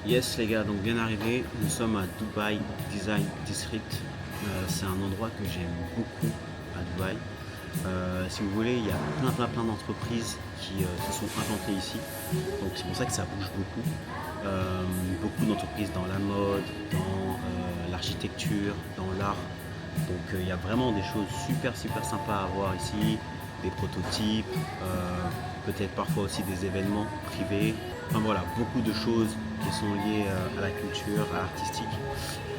Yes les gars, donc bien arrivé, nous sommes à Dubai Design District. C'est un endroit que j'aime beaucoup à Dubaï. Si vous voulez, il y a plein d'entreprises qui se sont implantées ici. Donc c'est pour ça que ça bouge beaucoup. Beaucoup d'entreprises dans la mode, dans l'architecture, dans l'art. Donc il y a vraiment des choses super sympas à voir ici, des prototypes, peut-être parfois aussi des événements privés. Enfin voilà, beaucoup de choses qui sont liées à la culture, à l'artistique.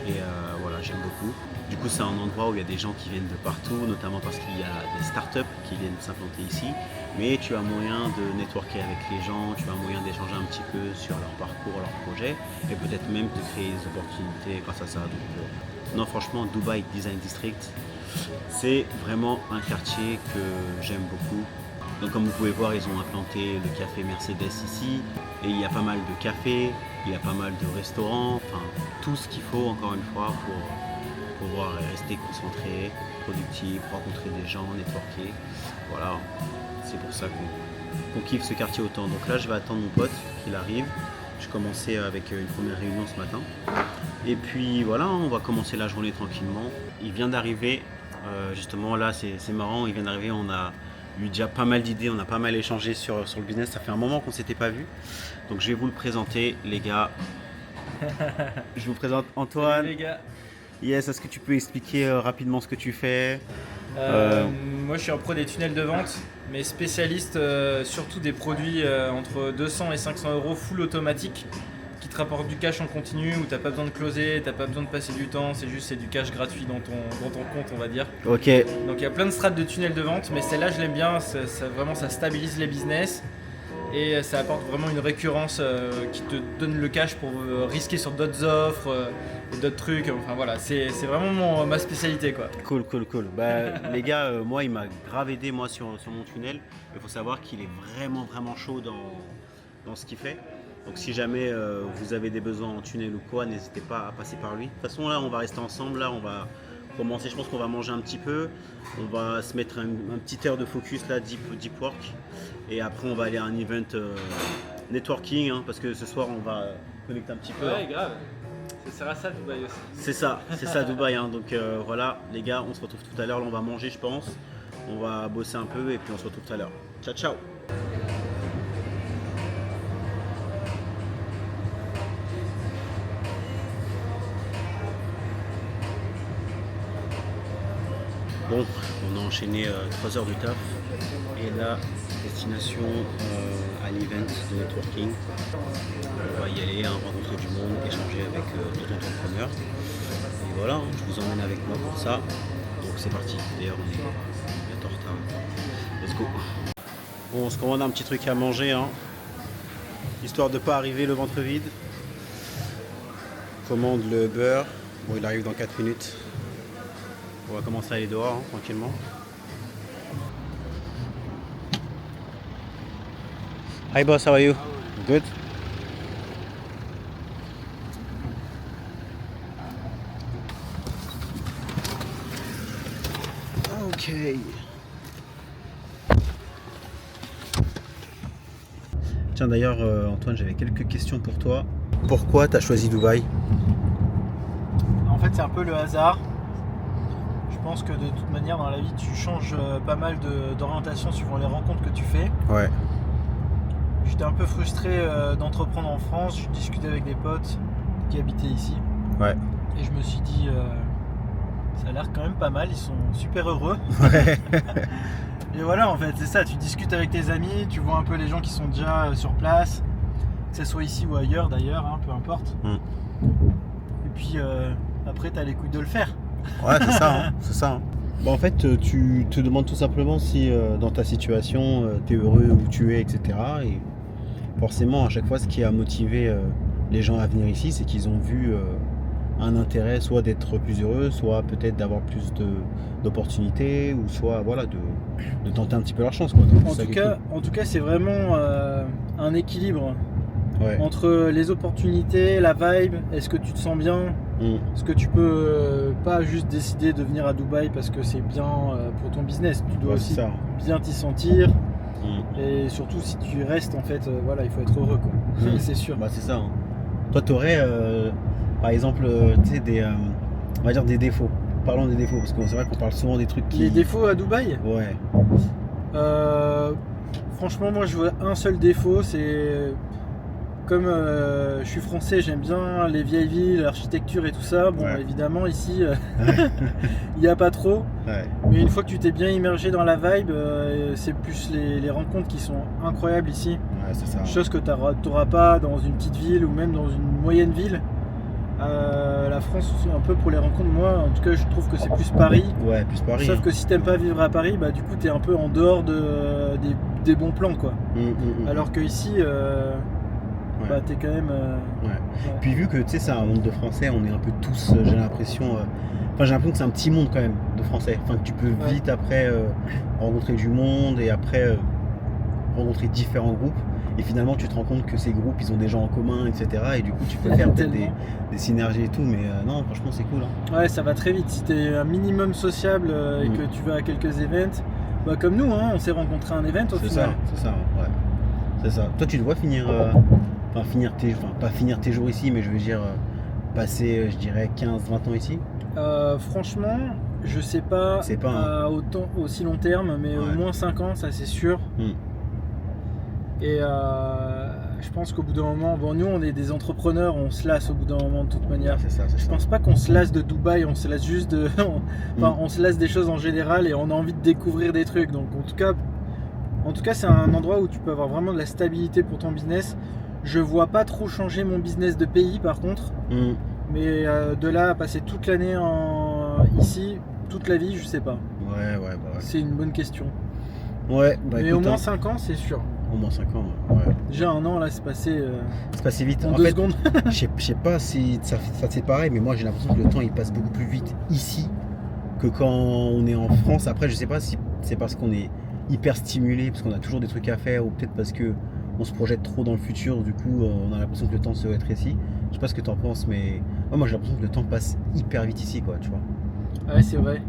Et voilà, j'aime beaucoup. Du coup, c'est un endroit où il y a des gens qui viennent de partout, notamment parce qu'il y a des startups qui viennent s'implanter ici. Mais tu as moyen de networker avec les gens, tu as moyen d'échanger un petit peu sur leur parcours, leurs projets, et peut-être même de créer des opportunités grâce à ça. Donc, non, franchement, Dubai Design District, c'est vraiment un quartier que j'aime beaucoup. Donc comme vous pouvez voir, ils ont implanté le café Mercedes ici, et il y a pas mal de cafés, il y a pas mal de restaurants, enfin tout ce qu'il faut encore une fois pour pouvoir rester concentré, productif, rencontrer des gens, networker. Voilà, c'est pour ça qu'on kiffe ce quartier autant. Donc là je vais attendre mon pote qu'il arrive. Je commençais avec une première réunion ce matin. Et puis voilà, on va commencer la journée tranquillement. Il vient d'arriver, justement là c'est marrant, il vient d'arriver, on a eu déjà pas mal d'idées, on a pas mal échangé sur le business, ça fait un moment qu'on ne s'était pas vu. Donc je vais vous le présenter les gars. Je vous présente Antoine. Salut les gars. Yes, est-ce que tu peux expliquer rapidement ce que tu fais? Moi je suis un pro des tunnels de vente, mais spécialiste surtout des produits entre 200 et 500 euros full automatique qui te rapportent du cash en continu où t'as pas besoin de closer, t'as pas besoin de passer du temps, c'est du cash gratuit dans ton compte on va dire. Ok. Donc il y a plein de strates de tunnels de vente, mais celle-là je l'aime bien, vraiment ça stabilise les business et ça apporte vraiment une récurrence qui te donne le cash pour risquer sur d'autres offres et d'autres trucs. Enfin voilà, c'est vraiment ma spécialité quoi. Cool. Bah, les gars, moi il m'a grave aidé moi sur mon tunnel. Il faut savoir qu'il est vraiment chaud dans ce qu'il fait. Donc si jamais vous avez des besoins en tunnel ou quoi, n'hésitez pas à passer par lui. De toute façon là on va rester ensemble, là on va commencer, je pense qu'on va manger un petit peu. On va se mettre un petit heure de focus là, deep work. Et après on va aller à un event networking, hein, parce que ce soir on va connecter un petit peu. Ouais, grave. Ça sert à ça Dubaï aussi. C'est ça Dubaï. Hein. Donc voilà les gars, on se retrouve tout à l'heure, là on va manger je pense. On va bosser un peu et puis on se retrouve tout à l'heure. Ciao. Bon, on a enchaîné 3 heures de taf et là, destination à l'event de networking. On va y aller, hein, rencontrer du monde, échanger avec d'autres entrepreneurs. Et voilà, hein, je vous emmène avec moi pour ça. Donc c'est parti. D'ailleurs, on est bientôt en retard. Let's go. Bon, on se commande un petit truc à manger, hein, histoire de ne pas arriver le ventre vide. Commande le beurre. Bon, il arrive dans 4 minutes. On va commencer à aller dehors, hein, tranquillement. Hi boss, how are you? Good? Ok. Tiens d'ailleurs Antoine, j'avais quelques questions pour toi. Pourquoi tu as choisi Dubaï? En fait, c'est un peu le hasard. Je pense que de toute manière, dans la vie, tu changes pas mal d'orientation suivant les rencontres que tu fais. Ouais. J'étais un peu frustré d'entreprendre en France. Je discutais avec des potes qui habitaient ici. Ouais. Et je me suis dit, ça a l'air quand même pas mal. Ils sont super heureux. Ouais. Et voilà, en fait, c'est ça. Tu discutes avec tes amis, tu vois un peu les gens qui sont déjà sur place, que ce soit ici ou ailleurs d'ailleurs, hein, peu importe. Et puis après, tu as les couilles de le faire. Ouais, c'est ça. Bon, en fait, tu te demandes tout simplement si dans ta situation, tu es heureux où tu es, etc. Et forcément, à chaque fois, ce qui a motivé les gens à venir ici, c'est qu'ils ont vu un intérêt, soit d'être plus heureux, soit peut-être d'avoir plus d'opportunités, ou soit voilà, de tenter un petit peu leur chance, quoi. Donc, En tout cas, c'est vraiment un équilibre. Ouais. Entre les opportunités, la vibe, est-ce que tu te sens bien? Est-ce que tu peux pas juste décider de venir à Dubaï parce que c'est bien pour ton business? Tu dois aussi bien t'y sentir. Et surtout si tu restes en fait, voilà, il faut être heureux quoi. C'est sûr. Bah c'est ça. Hein. Toi, tu aurais, par exemple, tu sais, on va dire des défauts. Parlons des défauts, parce que c'est vrai qu'on parle souvent des trucs qui... Les défauts à Dubaï? Ouais. Franchement, moi je vois un seul défaut, c'est comme je suis français, j'aime bien les vieilles villes, l'architecture et tout ça. Bon, Ouais. évidemment, ici, il n'y a pas trop. Ouais. Mais une fois que tu t'es bien immergé dans la vibe, c'est plus les rencontres qui sont incroyables ici. Ouais, c'est ça. Chose que tu n'auras pas dans une petite ville ou même dans une moyenne ville. La France, un peu pour les rencontres, moi en tout cas, je trouve que c'est plus Paris. Ouais, plus Paris. Sauf que si t'aimes pas vivre à Paris, bah du coup t'es un peu en dehors des bons plans quoi. Alors que ici, Ouais. bah t'es quand même. Ouais. ouais. Puis vu que tu sais, c'est un monde de Français, on est un peu tous, j'ai l'impression. Enfin, j'ai l'impression que c'est un petit monde quand même de Français. Enfin, que tu peux Ouais. vite après rencontrer du monde et après rencontrer différents groupes. Et finalement, tu te rends compte que ces groupes, ils ont des gens en commun, etc. Et du coup, tu peux faire peut-être Tellement. des synergies et tout. Mais non, franchement, c'est cool. Hein. Ouais, ça va très vite. Si t'es un minimum sociable et que tu vas à quelques events, bah comme nous, hein, on s'est rencontrés à un event au C'est final. ça, c'est ça, ouais. C'est ça. Toi, tu te vois finir, pas finir tes jours ici, mais je veux dire passer, je dirais, 15-20 ans ici. Franchement, je sais pas, C'est pas, hein. à aussi long terme, mais Ouais. au moins 5 ans, ça c'est sûr. Et je pense qu'au bout d'un moment, bon, nous on est des entrepreneurs, on se lasse au bout d'un moment de toute manière. C'est ça, c'est Je ça. pense pas qu'on se lasse de Dubaï, on se lasse juste de. Enfin, on se lasse des choses en général et on a envie de découvrir des trucs. Donc en tout cas, c'est un endroit où tu peux avoir vraiment de la stabilité pour ton business. Je vois pas trop changer mon business de pays par contre, mais de là à passer toute l'année ici, toute la vie, je sais pas. Ouais, bah ouais. C'est une bonne question. Ouais, bah Mais écoute, au moins hein, 5 ans, c'est sûr. au moins 5 ans, ouais. Déjà un an là, c'est passé C'est passé vite. en En 2 fait, secondes. je sais pas si ça c'est pareil, mais moi j'ai l'impression que le temps il passe beaucoup plus vite ici que quand on est en France. Après, je sais pas si c'est parce qu'on est hyper stimulé, parce qu'on a toujours des trucs à faire, ou peut-être parce que on se projette trop dans le futur, du coup on a l'impression que le temps se rétrécit. Je sais pas ce que t'en penses, mais moi j'ai l'impression que le temps passe hyper vite ici, quoi, tu vois. Ouais, c'est vrai.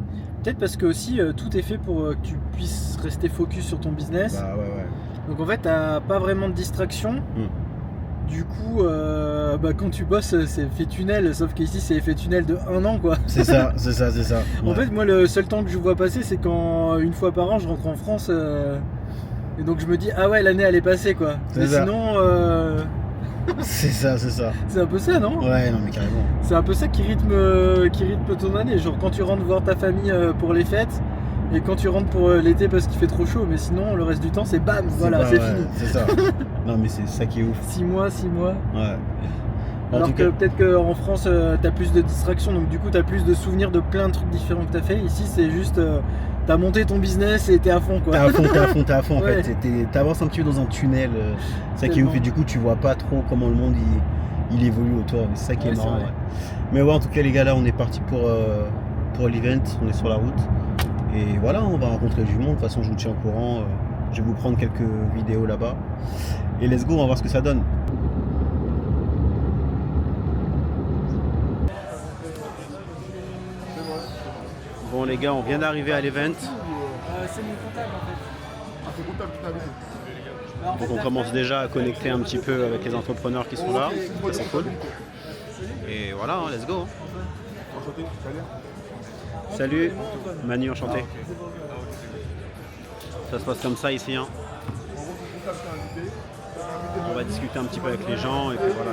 Peut-être parce que aussi tout est fait pour que tu puisses rester focus sur ton business. Bah ouais. Donc en fait, t'as pas vraiment de distraction. Du coup, bah, quand tu bosses, c'est effet tunnel. Sauf qu'ici, c'est effet tunnel de 1 an quoi. C'est ça. En Ouais. fait, moi, le seul temps que je vois passer, c'est quand une fois par an, je rentre en France. Et donc je me dis, ah ouais, l'année elle est passée quoi. C'est Mais ça. sinon, C'est ça. c'est un peu ça, non? Ouais, non mais carrément. C'est un peu ça qui rythme ton année. Genre quand tu rentres voir ta famille pour les fêtes et quand tu rentres pour l'été parce qu'il fait trop chaud. Mais sinon, le reste du temps, c'est bam, voilà, pas- c'est ouais, fini. C'est ça. Non mais c'est ça qui est ouf. 6 mois. Ouais. En Alors tout que cas, peut-être qu'en France, t'as plus de distractions. Donc du coup, t'as plus de souvenirs de plein de trucs différents que t'as fait. Ici, c'est juste, t'as monté ton business et t'es à fond quoi. t'es à fond en Ouais. fait. T'avances un petit peu dans un tunnel. C'est ça qui est ouf et du coup tu vois pas trop comment le monde il évolue autour. C'est ça qui Ouais, est c'est marrant. vrai. Ouais. Mais ouais, en tout cas les gars, là on est parti pour l'event, on est sur la route. Et voilà, on va rencontrer du monde. De toute façon, je vous tiens au courant. Je vais vous prendre quelques vidéos là-bas. Et let's go, on va voir ce que ça donne. Bon les gars, on vient d'arriver à l'event. C'est mon comptable en fait. C'est comptable qui t'a invité. Donc on commence déjà à connecter un petit peu avec les entrepreneurs qui sont là. C'est cool. Et voilà, hein, let's go. Enchanté, ça va bien? Salut, Manu, enchanté. Ça se passe comme ça ici. Hein. On va discuter un petit peu avec les gens et puis voilà.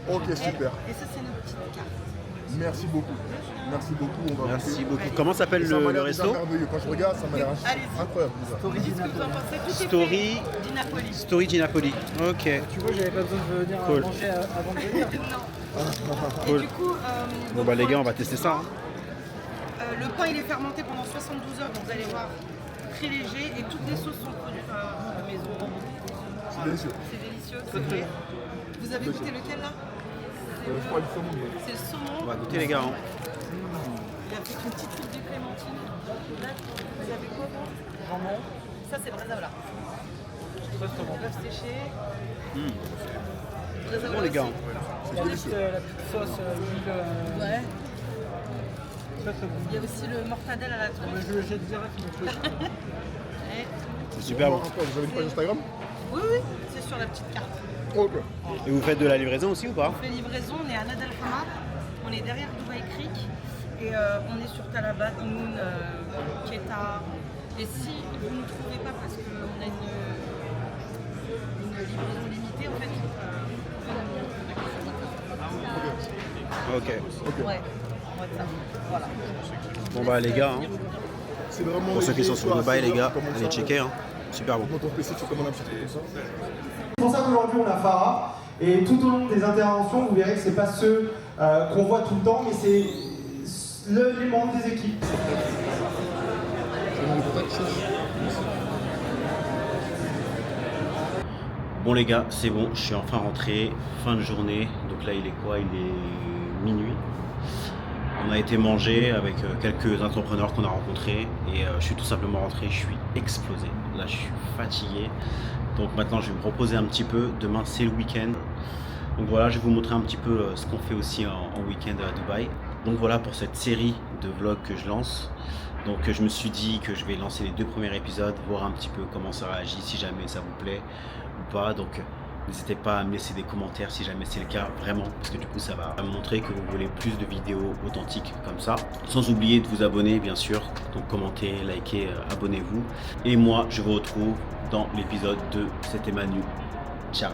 Quoi. Ok, super. Et ça, c'est notre petite carte. Merci beaucoup. Merci beaucoup. On va Merci goûter. beaucoup. Comment s'appelle Ça m'a le l'air resto? déjà merveilleux. Quand je regarde, ça m'a l'air Allez-y. incroyable. déjà. Vous dites ce que vous en pensez. Tout est Story. fait. Di Napoli. Story di Napoli. Ok. Tu vois, j'avais pas besoin de venir Cool. manger avant de venir. Cool. Et du coup, Bon bah les gars, on va tester ça. Hein. le pain il est fermenté pendant 72 heures, donc vous allez voir, très léger et toutes les sauces sont produites à la maison. C'est délicieux. C'est délicieux, c'est vrai. Vous avez goûté lequel là? Je crois du saumon. C'est le saumon. On va goûter les gars. Hein. Il y a peut-être une petite soupe de clémentine. Là, vous avez quoi vous? Jambon, Ça c'est bresaola. Bœuf séché. C'est bon les gars. la petite sauce huile. Ouais. Ça, c'est bon. Il y a aussi le mortadelle à la Mais truffe. je le jette direct, mon truc. Et- C'est super bon. Vous avez une page Instagram? Oui, oui, c'est sur la petite carte. Ok. Et vous faites de la livraison aussi ou pas? On fait livraison, on est à Nad Al Khamar, on est derrière Dubai Creek et on est sur Talabat, Noun, Keita. Et si vous ne nous trouvez pas parce qu'on a une livraison limitée, en fait, Ok. ouais, WhatsApp. Voilà. Bon bah les gars, hein, C'est vraiment pour ceux qui sont sur léger, Dubaï, les gars, comment allez ça, checker, hein. Super bon. Dans ton PC, tu commandes un petit truc comme ça. C'est pour ça qu'aujourd'hui on a Farah, et tout au long des interventions, vous verrez que c'est pas ceux qu'on voit tout le temps, mais c'est les membres des équipes. Bon les gars, c'est bon, je suis enfin rentré, fin de journée, donc là il est quoi? Il est minuit. On a été manger avec quelques entrepreneurs qu'on a rencontrés et je suis tout simplement rentré, je suis explosé. Là je suis fatigué, donc maintenant je vais me reposer un petit peu, demain c'est le week-end. Donc voilà, je vais vous montrer un petit peu ce qu'on fait aussi en week-end à Dubaï. Donc voilà pour cette série de vlogs que je lance. Donc je me suis dit que je vais lancer les 2 premiers épisodes, voir un petit peu comment ça réagit, si jamais ça vous plaît ou pas. Donc n'hésitez pas à me laisser des commentaires si jamais c'est le cas, vraiment, parce que du coup ça va me montrer que vous voulez plus de vidéos authentiques comme ça. Sans oublier de vous abonner bien sûr, donc commentez, likez, abonnez-vous. Et moi je vous retrouve dans l'épisode 2, c'était Manu. Ciao.